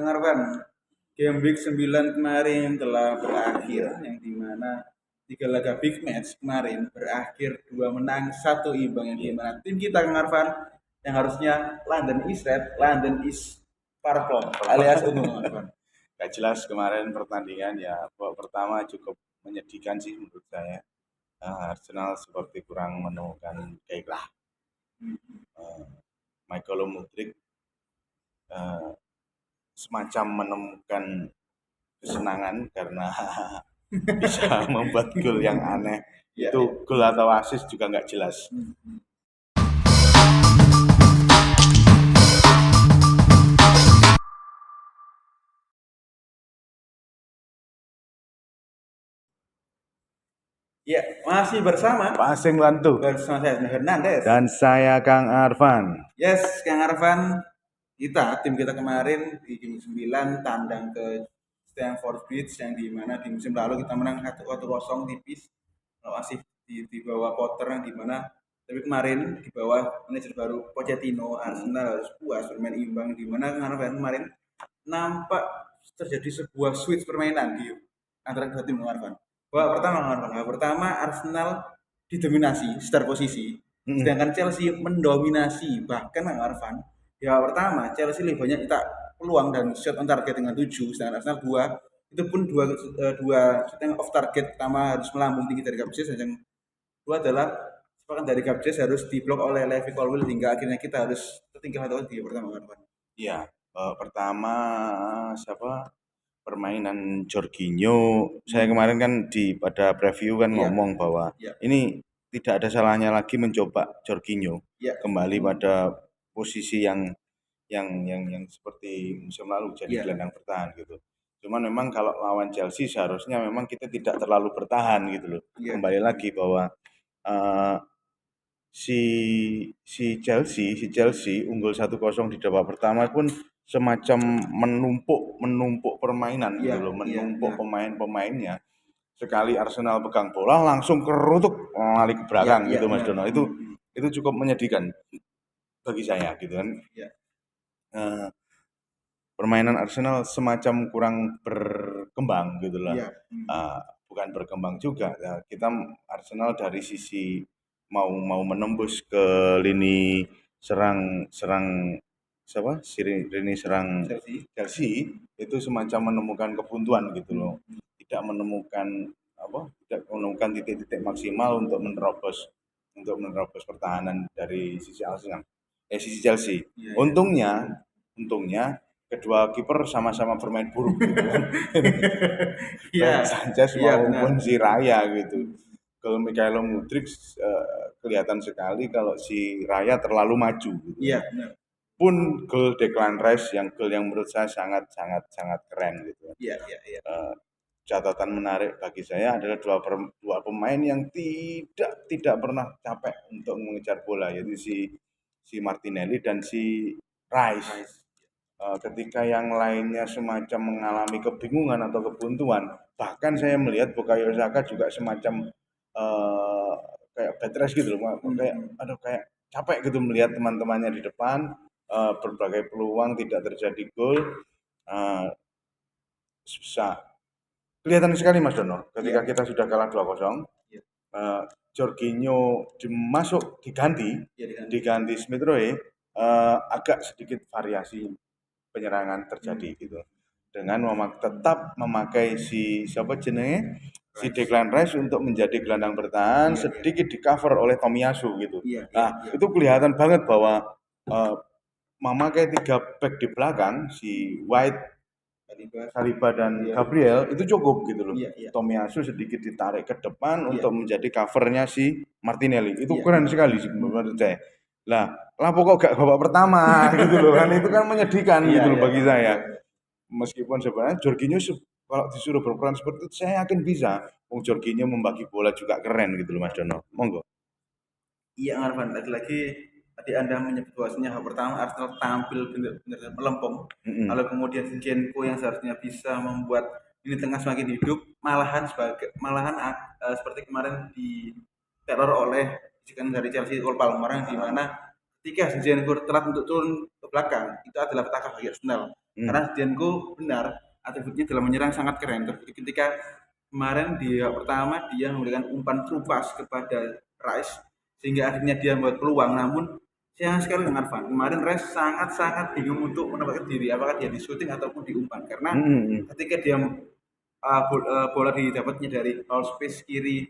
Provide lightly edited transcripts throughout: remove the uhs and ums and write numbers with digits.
Arvan, game week 9 kemarin telah berakhir yang dimana 3 laga big match kemarin berakhir 2 menang 1 imbang yang dimana tim kita Kang Arvan yang harusnya London is red, London is purple alias ungu Kang Arvan. Gak jelas kemarin pertandingan ya. Babak pertama cukup menyedihkan sih menurut saya. Arsenal seperti kurang menemukan gairah. Michael Mudryk semacam menemukan kesenangan karena bisa membuat gol yang aneh. Itu gol atau assist juga nggak jelas. Ya, masih bersama Passing Lantu bersama saya Hernandez dan saya Kang Arvan. Yes, Kang Arvan, tim kita kemarin di game 9 tandang ke Stamford Bridge yang dimana di musim lalu kita menang 1-0 tipis, masih di bawah Potter yang dimana tapi kemarin di bawah manajer baru Pochettino Arsenal harus puas bermain imbang dimana kemarin nampak terjadi sebuah switch permainan di antara kedua tim Arvan. Babak pertama Arsenal didominasi secara posisi, sedangkan Chelsea mendominasi. Bahkan Arvan di babak pertama Chelsea lebih banyak tak peluang dan shot on target dengan 7, sedangkan Arsenal 2. Itu pun dua shot yang off target. Pertama harus melambung tinggi dari Gabjes, dan yang kedua adalah sepakan dari Gabjes harus diblok oleh Levi Colwill hingga akhirnya kita harus tertinggal 1 di pertama Arvan. Iya, pertama permainan Jorginho. Saya kemarin kan pada preview kan ngomong bahwa ini tidak ada salahnya lagi mencoba Jorginho kembali pada posisi yang seperti musim lalu jadi gelandang bertahan gitu. Cuman memang kalau lawan Chelsea seharusnya memang kita tidak terlalu bertahan gitu loh. Kembali lagi bahwa si Chelsea unggul 1-0 di babak pertama pun semacam menumpuk permainan gitu loh, menumpuk pemain-pemainnya. Sekali Arsenal pegang bola langsung kerutuk lari ke belakang gitu Mas Dono. Itu cukup menyedihkan bagi saya gitu kan. Permainan Arsenal semacam kurang berkembang gitu lah. Bukan berkembang juga. Kita Arsenal dari sisi mau menembus ke lini serang Chelsea itu semacam menemukan kebuntuan gitu loh. Tidak menemukan titik-titik maksimal untuk menerobos pertahanan dari sisi Arsenal. Sisi Chelsea. Untungnya kedua kiper sama-sama bermain buruk gitu kan. Sanchez maupun si Raya gitu. Kalau Michael Mudryk kelihatan sekali kalau si Raya terlalu maju gitu. Pun gol Declan Rice yang menurut saya sangat keren gitu. Catatan menarik bagi saya adalah dua pemain yang tidak pernah capek untuk mengejar bola, yaitu si Martinelli dan si Rice. Ketika yang lainnya semacam mengalami kebingungan atau kebuntuan, bahkan saya melihat Bukayo Saka juga semacam kayak bed rest gitu loh, kayak capek gitu melihat teman-temannya di depan, berbagai peluang tidak terjadi gol, susah. Kelihatan sekali Mas Dono, ketika kita sudah kalah 2-0, Jorginho diganti Smith Rowe, agak sedikit variasi penyerangan terjadi gitu. Dengan tetap memakai si Declan Rice untuk menjadi gelandang bertahan, sedikit di cover oleh Tomiyasu gitu. Itu kelihatan banget bahwa memakai 3 back di belakang, si White, Saliba dan Gabriel itu cukup gitu loh. Tomiyasu sedikit ditarik ke depan untuk menjadi covernya si Martinelli. Itu keren sekali sih menurut saya. Lah pokok gak babak pertama gitu loh kan, itu kan menyedihkan gitu loh bagi saya. Meskipun sebenarnya Jorginho kalau disuruh berperan seperti itu saya yakin bisa. Jorginho membagi bola juga keren gitu loh Mas Dono. Monggo. Iya Arvan, tadi Anda menyebut bahwasanya pertama Arsenal tampil benar-benar melempem. Lalu kemudian Zinchenko yang seharusnya bisa membuat ini tengah semakin hidup, malahan seperti kemarin di teror oleh bisikan dari Chelsea Cole Palmer, di mana ketika Zinchenko telat untuk turun ke belakang, itu adalah petaka bagi Arsenal. Karena Hmm. Zidanko benar, atributnya dalam menyerang sangat keren. Ketika kemarin dia pertama dia memberikan umpan true pass kepada Rice sehingga akhirnya dia membuat peluang. Namun sayang sekali dengan Van. Kemarin Rice sangat-sangat bingung untuk menempatkan diri apakah dia di shooting ataupun di umpan karena Hmm. Hmm. ketika dia bola didapatnya dari all space kiri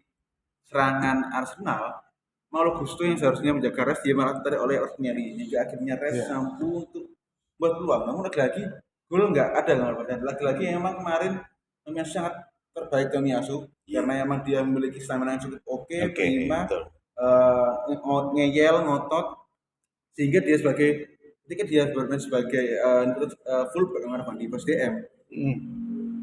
serangan Arsenal, Malo Gusto yang seharusnya menjaga Res dia malah tertarik oleh Ordinary hingga akhirnya Res Ya. mampu untuk buat peluang. Namun lagi-lagi gol nggak ada nggak dan lagi-lagi emang kemarin Tomiyasu sangat terbaik Tomiyasu Iya. karena emang dia memiliki stamina yang cukup oke, Oke, prima, betul. ngeyel, ngotot sehingga dia sebagai ketika dia bermain sebagai fullback kemarin di pos DM Hmm.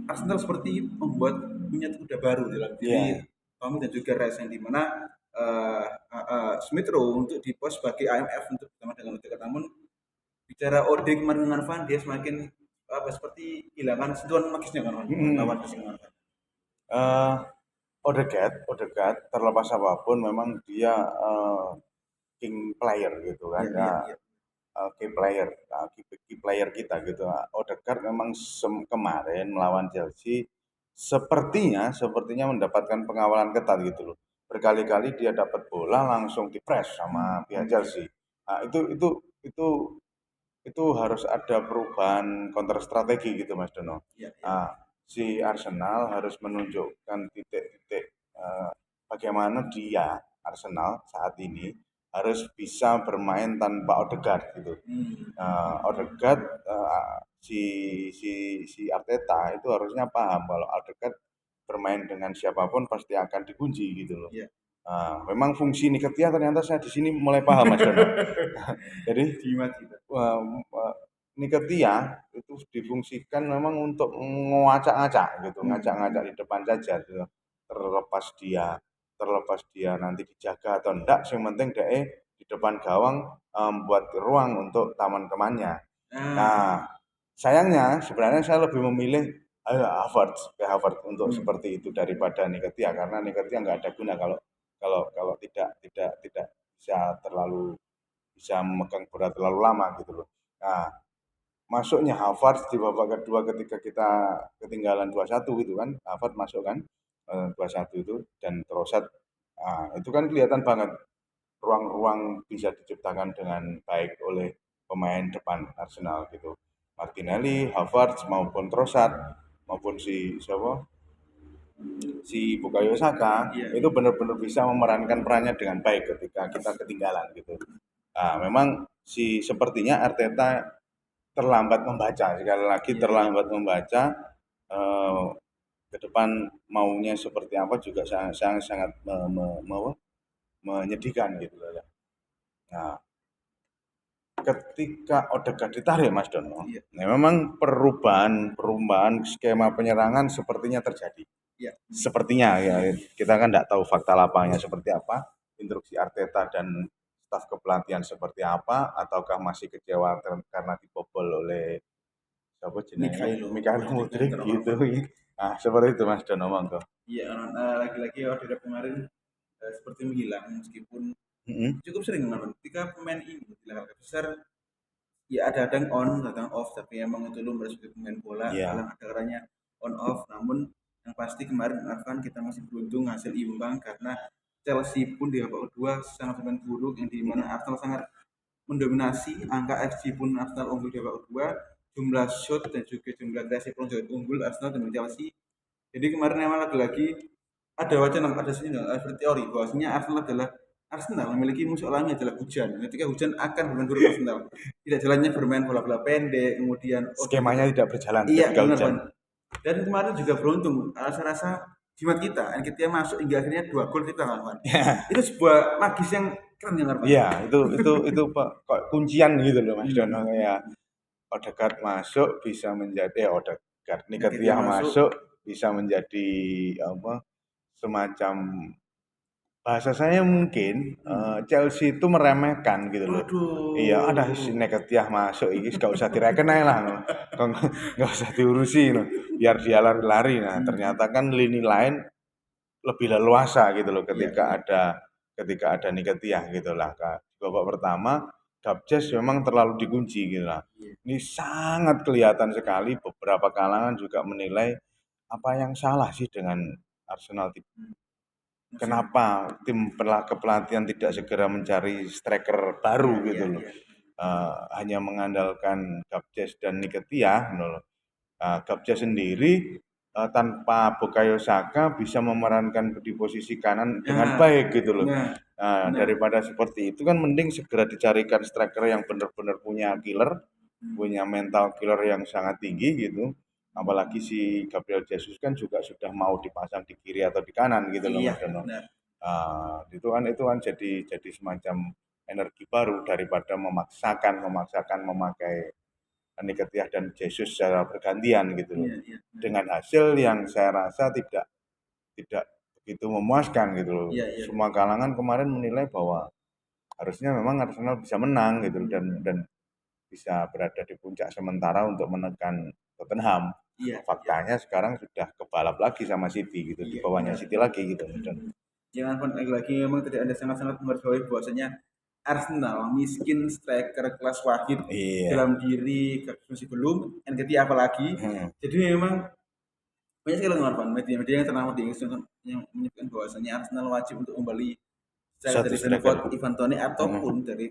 Arsenal seperti membuat punya kuda baru dalam diri Iya. Tommy dan juga Rice yang dimana Smith Rowe untuk di pos sebagai IMF untuk bersama dengan Odegaard. Namun bicara Ode kemarin dengan Van dia semakin seperti kehilangan sentuhan magisnya kan Van lawan Hmm. Arsenal. Eh, Odegaard terlepas apapun memang dia king player gitu kan Iya ya, iya iya. key player, key player kita gitu. Odegaard memang kemarin melawan Chelsea sepertinya mendapatkan pengawalan ketat gitu loh. Berkali-kali dia dapat bola langsung di-press sama pihak Chelsea. Nah, itu itu harus ada perubahan counter strategi gitu Mas Dono. Iya iya. Nah, si Arsenal harus menunjukkan titik-titik bagaimana dia Arsenal saat ini harus bisa bermain tanpa Odegaard gitu. Hmm. Odegaard si si Arteta itu harusnya paham kalau Odegaard bermain dengan siapapun pasti akan dikunci gitu loh. Iya. Memang fungsi Niketia ternyata saya di sini mulai paham Mas Dono. Jadi Jimat kita. Niketia itu difungsikan memang untuk ngacak-ngacak gitu, Hmm. ngacak-ngacak di depan saja gitu. Terlepas dia terlepas dia nanti dijaga atau enggak, yang penting dia di depan gawang buat ruang untuk teman-temannya. Nah. Nah, sayangnya sebenarnya saya lebih memilih Havertz untuk Hmm. seperti itu daripada Niketia karena Niketia nggak ada guna kalau kalau kalau tidak bisa memegang bola terlalu lama gitu loh. Nah, masuknya Havertz di babak kedua ketika kita ketinggalan 2-1 gitu kan, Havertz masuk kan 2-1 itu dan Trossard, itu kan kelihatan banget ruang-ruang bisa diciptakan dengan baik oleh pemain depan Arsenal gitu. Martinelli, Havertz maupun Trossard maupun si Bukayo Saka Iya itu iya. benar-benar bisa memerankan perannya dengan baik ketika kita ketinggalan gitu. Nah, memang sepertinya Arteta terlambat membaca, sekali lagi Iya iya. terlambat membaca eh, ke depan maunya seperti apa juga sangat sangat menyedihkan gitu loh ya. Nah, ketika Odegaard ditarik Mas Dono, Iya. nah memang perubahan skema penyerangan sepertinya terjadi. Iya. Sepertinya ya, kita kan tidak tahu fakta lapangnya seperti apa, instruksi Arteta dan staf kepelatihan seperti apa, ataukah masih kecewa karena dibobol oleh siapa jenenge Mikhailo Mikhail Mudryk Mudryk center gitu. Van. Nah, seperti itu Mas Dono monggo. Iya, lagi-lagi Odegaard kemarin seperti menghilang meskipun Mm-mm. cukup sering teman ketika pemain ini di level besar ya ada kadang on kadang off tapi emang itu lumrah sebagai pemain bola Iya. kadang ada kalanya on off namun yang pasti kemarin Arvan kita masih beruntung hasil imbang karena Chelsea pun di babak kedua sangat bermain buruk yang dimana Mm-mm. Arsenal sangat mendominasi angka XG pun Arsenal unggul di babak kedua jumlah shot dan juga jumlah kreasi peluang unggul Arsenal dan Chelsea jadi kemarin emang lagi-lagi ada wacana, ada sini teori bahwasanya Arsenal memiliki musuh alami adalah hujan. Ketika hujan akan bermain buruk Arsenal. Tidak jalannya bermain bola-bola pendek, kemudian Skemanya tidak berjalan iya ketika benar hujan. Van. Dan kemarin juga beruntung, saya rasa jimat kita, kita masuk hingga akhirnya 2 gol kita kan Van. Itu sebuah magis yang keren ya Van. Iya, itu kok kuncian gitu loh Mas Dono Hmm. ya. Odegaard masuk bisa menjadi Odegaard Ketika Nketiah masuk, masuk bisa menjadi apa semacam bahasa saya mungkin hmm. Chelsea itu meremehkan gitu loh. Iya, ada si Waduh. Nketiah masuk ini gak usah direken aja lah. Kok nggak usah diurusi no. Biar dia lari-lari. Nah, Hmm. ternyata kan lini lain lebih leluasa gitu loh Iya, iya. ketika ada Nketiah gitu lah. Babak pertama Gabjes memang terlalu dikunci gitu lah. Iya. Ini sangat kelihatan sekali, beberapa kalangan juga menilai apa yang salah sih dengan Arsenal. Hmm, musim. Kenapa tim kepelatihan tidak segera mencari striker baru Iya, iya, gitu loh. iya. Hanya mengandalkan Gabjes dan Nketiah gitu loh. Gabjes sendiri tanpa Bukayo Saka bisa memerankan di posisi kanan dengan Nah, baik gitu loh. nah, benar. Daripada seperti itu kan mending segera dicarikan striker yang benar-benar punya killer, Hmm, punya mental killer yang sangat tinggi gitu. Apalagi si Gabriel Jesus kan juga sudah mau dipasang di kiri atau di kanan gitu loh iya, Mas Dono. benar. Itu kan jadi semacam energi baru daripada memaksakan memakai Nketiah dan Jesus secara bergantian gitu loh. Iya, iya, benar. Dengan hasil yang saya rasa tidak tidak begitu memuaskan gitu loh. Iya, iya, Semua kalangan kemarin menilai bahwa harusnya memang Arsenal bisa menang gitu loh, dan bisa berada di puncak sementara untuk menekan Tottenham. iya, iya, Faktanya sekarang sudah kebalap lagi sama City gitu, di iya, bawahnya benar. City lagi gitu. Dan Jangan pun lagi-lagi memang tadi Anda sangat-sangat menggarisbawahi bahwasanya Arsenal miskin striker kelas wahid iya. dalam diri masih belum NKT apalagi. Hmm. Jadi memang banyak sekali ngorban media-media yang ternama di Inggris yang menyebutkan bahwasanya Arsenal wajib untuk kembali Satu dari striker. Brentford, Ivan Toney ataupun dari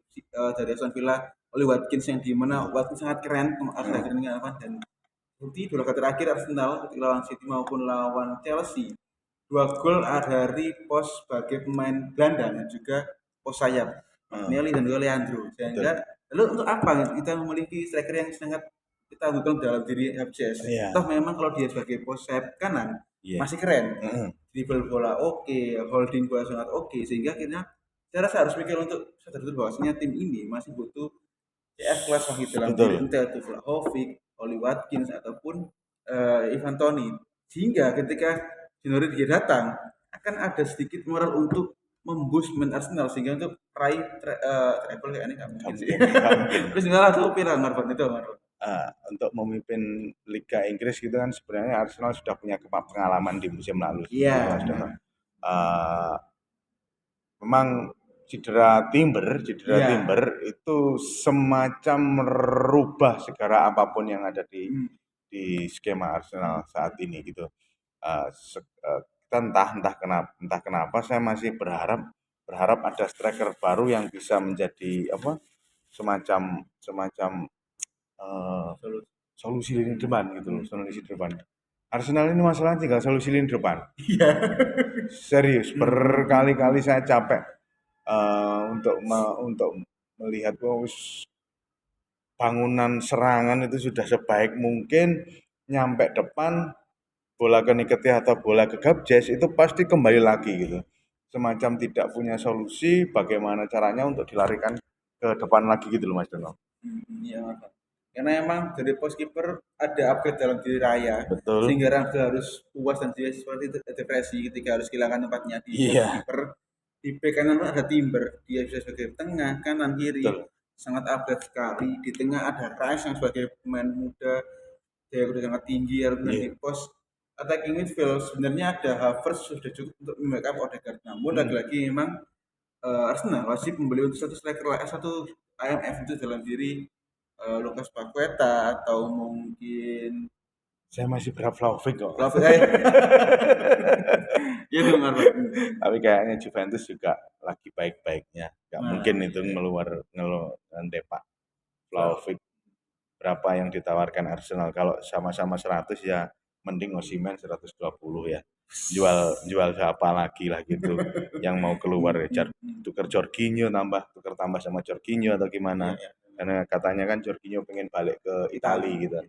Aston Villa oleh Watkins yang dimana Watkins sangat keren akhir-akhir ini kan dan bukti dua laga terakhir Arsenal ketika lawan City maupun lawan Chelsea dua gol dari pos sebagai pemain gelandang dan juga pos sayap Martinelli dan juga Leandro Betul. sehingga lalu untuk apa kita memiliki striker yang sangat kita butuhkan dalam diri FCS Iya. toh memang kalau dia sebagai pos sayap kanan Iya. masih keren Heeh. dribble bola oke holding bola sangat oke sehingga akhirnya saya rasa harus mikir untuk sadar betul bahwasanya tim ini masih butuh CF kelas wahid dalam diri Betul. entah itu Vlahovic, Oli Watkins ataupun Ivan Toney sehingga ketika Januari dia datang akan ada sedikit moral untuk memboost main Arsenal sehingga untuk raih treble kayak ini nggak mungkin sih. Mungkin. Terus nggak tuh pirang Marvan itu Marvan. Untuk memimpin Liga Inggris gitu kan sebenarnya Arsenal sudah punya pengalaman di musim lalu Iya. sebenarnya Mas Dono. Memang cedera Iya. Timber itu semacam merubah segala apapun yang ada di skema Arsenal saat ini gitu. Kita entah kenapa saya masih berharap ada striker baru yang bisa menjadi apa semacam semacam solusi lini depan gitu loh, solusi depan. Arsenal ini masalahnya tinggal solusi lini depan. Iya. Serius, berkali-kali saya capek untuk melihat bangunan serangan itu sudah sebaik mungkin, nyampe depan bola ke Nketiah atau bola ke Gabjes itu pasti kembali lagi gitu. Semacam tidak punya solusi bagaimana caranya untuk dilarikan ke depan lagi gitu loh Mas Dono. Iya, Marvan. Karena emang dari pos kiper ada upgrade dalam diri Raya Betul. sehingga Rangga harus puas dan dia seperti itu depresi ketika harus kehilangan tempatnya di Iya. kiper. Di bek kanan pun ada Timber, dia bisa sebagai tengah, kanan, kiri, Betul. sangat upgrade sekali. Di tengah ada Rice yang sebagai pemain muda, daya udah sangat tinggi, harus di pos attacking midfield sebenarnya ada Havertz sudah cukup untuk membackup Odegaard. Namun lagi-lagi memang Arsenal wajib membeli untuk satu IMF itu dalam diri Lucas Paqueta atau mungkin Saya masih berharap Vlahovic kok. Vlahovic. Itu Marwan. Tapi kayaknya Juventus juga lagi baik-baiknya. Gak Nah, mungkin itu ngeluar Vlahovic. Berapa yang ditawarkan Arsenal? Kalau sama-sama 100 ya mending Osimhen 120 ya. Jual siapa lagi lah gitu yang mau keluar ya. Tukar Jorginho tukar tambah sama Jorginho atau gimana. Iya, iya. Karena katanya kan Jorginho pengen balik ke Italia gitu.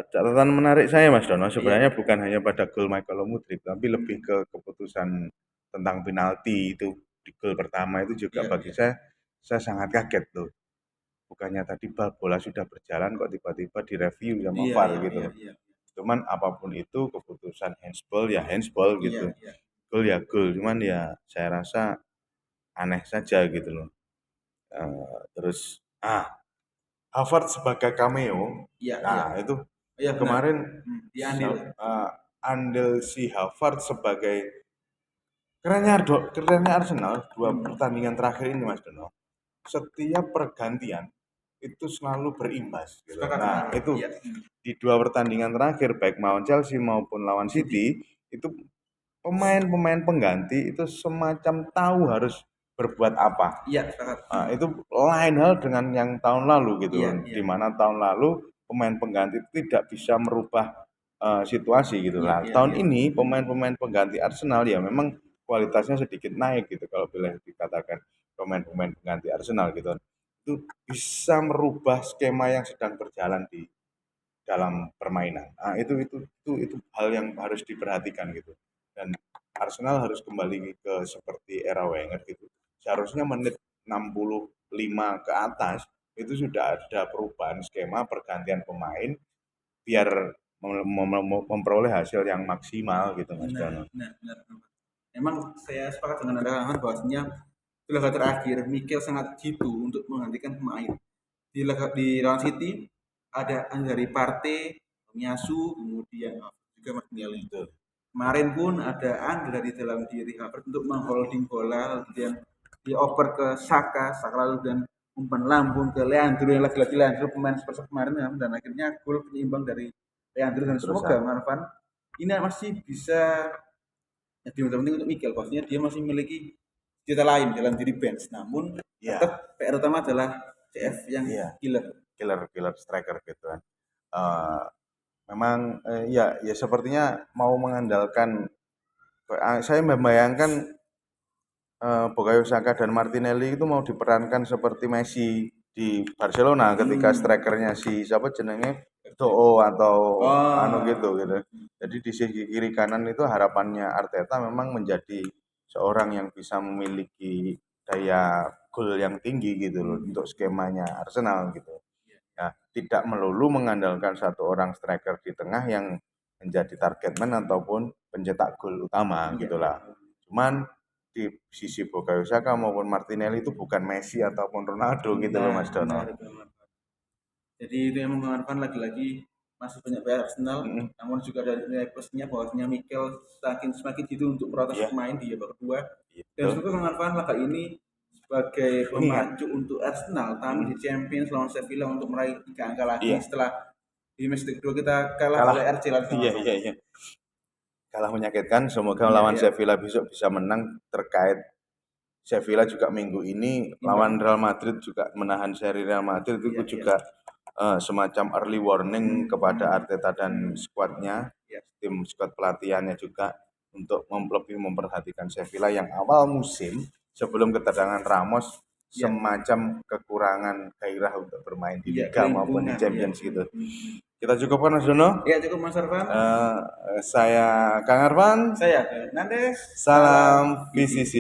Catatan menarik saya Mas Dono sebenarnya bukan hanya pada gol Michael Mudryk tapi lebih ke keputusan tentang penalti itu di gol pertama itu juga bagi saya sangat kaget tuh. Bukannya tadi bola sudah berjalan kok tiba-tiba direview sama VAR gitu. Cuman apapun itu keputusan handsball ya handsball gitu. Gol ya gol, cuman ya saya rasa aneh saja gitu loh. Terus Havertz sebagai cameo, itu kemarin diambil andil si Havertz sebagai kerennya Arsenal dua Hmm. pertandingan terakhir ini Mas Dono, setiap pergantian itu selalu berimbas gitu. Sepakat. Nah, itu Iya. di dua pertandingan terakhir baik melawan Chelsea maupun lawan City. City itu pemain-pemain pengganti itu semacam tahu harus berbuat apa. Iya, sepakat. Nah, itu lain hal dengan yang tahun lalu gitu, Iya, iya. di mana tahun lalu pemain pengganti tidak bisa merubah situasi gitu Iya, lah. iya, Tahun iya. ini pemain-pemain pengganti Arsenal ya memang kualitasnya sedikit naik gitu kalau boleh dikatakan pemain-pemain pengganti Arsenal gitu. Itu bisa merubah skema yang sedang berjalan di dalam permainan. Nah, itu hal yang harus diperhatikan gitu. Dan Arsenal harus kembali ke seperti era Wenger gitu. Seharusnya menit 65 ke atas itu sudah ada perubahan skema pergantian pemain biar memperoleh hasil yang maksimal gitu Mas Benar, Dono. benar, benar. Memang saya sepakat dengan Anda Rahman bahwasanya di laga terakhir Mikel sangat jitu untuk menggantikan pemain. Di lawan City ada Andari Partey, Miasu, kemudian juga Martinelli. Betul. Kemarin pun ada Andra di dalam diri Havertz untuk mengholding bola, kemudian dioper ke Saka, Saka lalu dan umpan lambung ke Leandro yang lagi-lagi Leandro pemain seperti kemarin dan akhirnya gol penyeimbang dari Leandro dan Terus semoga Marvan ini masih bisa jadi yang penting untuk Mikel pastinya dia masih memiliki cita lain dalam diri bench namun ya, tetap PR utama adalah CF yang iya, killer. killer striker gitu kan. Eh, memang ya sepertinya mau mengandalkan saya membayangkan Bukayo Saka dan Martinelli itu mau diperankan seperti Messi di Barcelona ketika strikernya si siapa jenenge To'o atau anu gitu Oh. gitu. Jadi di sisi kiri kanan itu harapannya Arteta memang menjadi seorang yang bisa memiliki daya gol yang tinggi gitu loh untuk skemanya Arsenal gitu. Ya, tidak melulu mengandalkan satu orang striker di tengah yang menjadi target man ataupun pencetak gol utama Iya. gitulah. Cuman di sisi Bukayo Saka maupun Martinelli itu bukan Messi ataupun Ronaldo gitu loh Mas Dono. Benar, benar. Jadi itu yang mengharapkan lagi-lagi masih banyak PR Arsenal, Mm-mm. namun juga ada nilai plusnya bahwasanya Mikel semakin itu untuk protes Iya, pemain di babak kedua. Dan gitu. semoga mengharapkan laga ini sebagai Pengingat. pemacu untuk Arsenal tampil di Mm-mm. Champions lawan Sevilla untuk meraih 3 angka lagi Iya, setelah di match kedua kita kalah kalah. oleh RC lawan Iya, sama. iya, iya. Kalah menyakitkan. Semoga Iya, lawan iya. Sevilla besok bisa menang terkait Sevilla juga minggu ini lawan Imbang. Real Madrid juga menahan seri Real Madrid Iya, itu iya. juga semacam early warning kepada Arteta dan skuadnya, Iya. tim skuad pelatihannya juga untuk lebih memperhatikan Sevilla yang awal musim sebelum kedatangan Ramos Iya. semacam kekurangan gairah untuk bermain di Iya, Liga maupun di kelimpungan, iya. Champions gitu. Kita cukupkan Mas Dono. Ya cukup Mas Arfan. Saya Kang Arfan. Saya Fernandes. Salam Salam VCC. VCC.